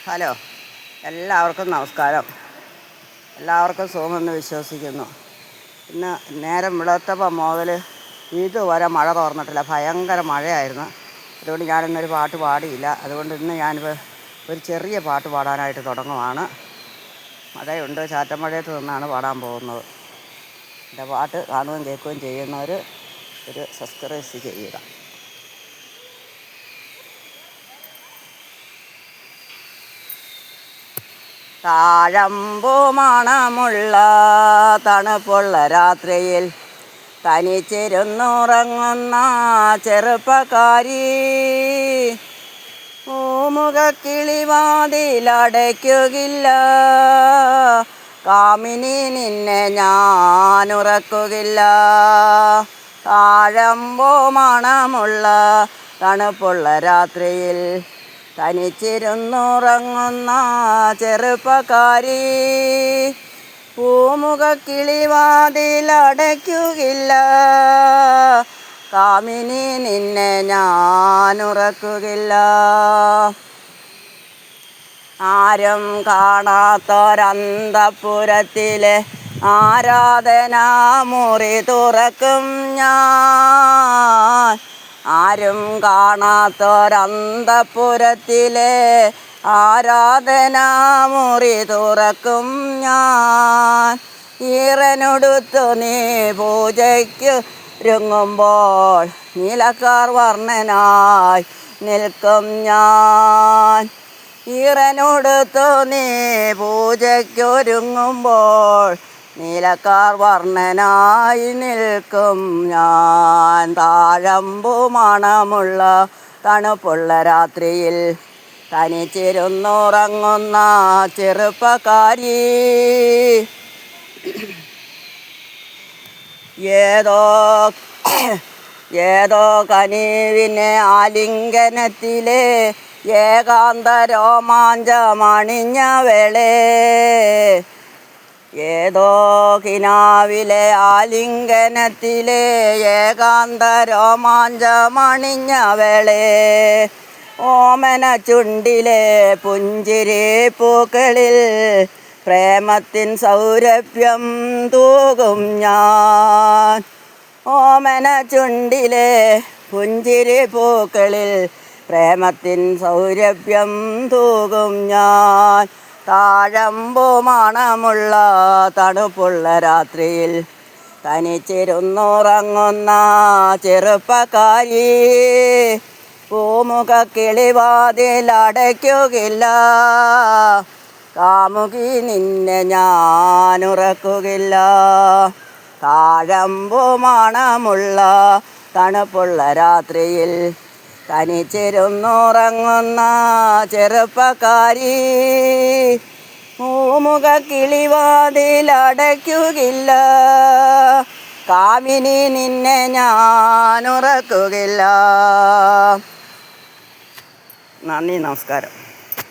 Hello, എല്ലാവർക്കും നമസ്കാരം. എല്ലാവർക്കും സുഖമെന്ന് വിശ്വസിക്കുന്നു. ഇന്ന് നേരം വെളുത്തപ്പോൾ മുതൽ ഇതുവരെ മഴ തോർന്നിട്ടില്ല. ഭയങ്കര മഴയായിരുന്നു. അതുകൊണ്ട് ഞാനിന്നൊരു പാട്ട് പാടിയില്ല. അതുകൊണ്ട് ഇന്ന് ഞാനിപ്പോൾ ഒരു ചെറിയ പാട്ട് പാടാനായിട്ട് തുടങ്ങുവാണ്. മഴയുണ്ട്, ചാറ്റമഴയത്ത് നിന്നാണ് പാടാൻ പോകുന്നത്. എൻ്റെ പാട്ട് കാണുകയും കേൾക്കുകയും ചെയ്യുന്നവർ ഒരു സബ്സ്ക്രൈബ് ചെയ്യുക. താഴമ്പൂ മണമുള്ള തണുപ്പുള്ള രാത്രിയിൽ തനിച്ചിരുന്നുറങ്ങുന്ന ചെറുപ്പക്കാരി, പൂമുഖക്കിളിവാതിലടയ്ക്കുകയില്ല, കാമിനി നിന്നെ ഞാനുറക്കുകയില്ല. താഴമ്പൂ മണമുള്ള തണുപ്പുള്ള രാത്രിയിൽ തനിച്ചിരുന്നുറങ്ങുന്ന ചെറുപ്പക്കാരി, പൂമുഖക്കിളിവാതിലടയ്ക്കുകയില്ല, കാമിനി നിന്നെ ഞാനുറക്കുകയില്ല. ആരും കാണാത്തൊരന്തഃപുരത്തിലെ ആരാധനാമുറി തുറക്കും ഞാൻ. ആരും കാണാത്തൊരന്തഃപുരത്തിലെ ആരാധനാമുറി തുറക്കും ഞാൻ. ഈറനുടുത്തു നീ പൂജയ്ക്കൊരുങ്ങുമ്പോൾ നീലക്കാർ വർണ്ണനായി നിൽക്കും ഞാൻ. ഈറനുടുത്തു നീ പൂജയ്ക്കൊരുങ്ങുമ്പോൾ നീലക്കാർ വർണ്ണനായി നിൽക്കും ഞാൻ. താഴമ്പൂ മണമുള്ള തണുപ്പുള്ള രാത്രിയിൽ തനിച്ചിരുന്നുറങ്ങുന്ന ചെറുപ്പക്കാരി, ഏതോ കനിവിനെ ആലിംഗനത്തിലെ ഏകാന്ത രോമാഞ്ചമണിഞ്ഞവളെ, ഏതോ കിനാവിലെ ആലിംഗനത്തിലെ ഏകാന്ത രോമാഞ്ചമണിഞ്ഞവളെ, ഓമന ചുണ്ടിലെ പുഞ്ചിരി പൂക്കളിൽ പ്രേമത്തിൻ സൗരഭ്യം തൂകും ഞാൻ. ഓമന ചുണ്ടിലെ പുഞ്ചിരി പൂക്കളിൽ പ്രേമത്തിൻ സൗരഭ്യം തൂകും ഞാൻ. താഴമ്പൂ മണമുള്ള തണുപ്പുള്ള രാത്രിയിൽ തനിച്ചിരുന്നുറങ്ങുന്ന ചെറുപ്പക്കാരി, പൂമുഖക്കിളിവാതിലടയ്ക്കുകയില്ല, കാമുകി നിന്നെ ഞാനുറക്കുകയില്ല. താഴമ്പൂ മണമുള്ള തണുപ്പുള്ള രാത്രിയിൽ തനിച്ചിരുന്നുറങ്ങുന്ന ചെറുപ്പക്കാരി, പൂമുഖക്കിളിവാതിലടയ്ക്കുകയില്ല, കാമിനി നിന്നെ ഞാനുറക്കുകയില്ല. നന്ദി, നമസ്കാരം.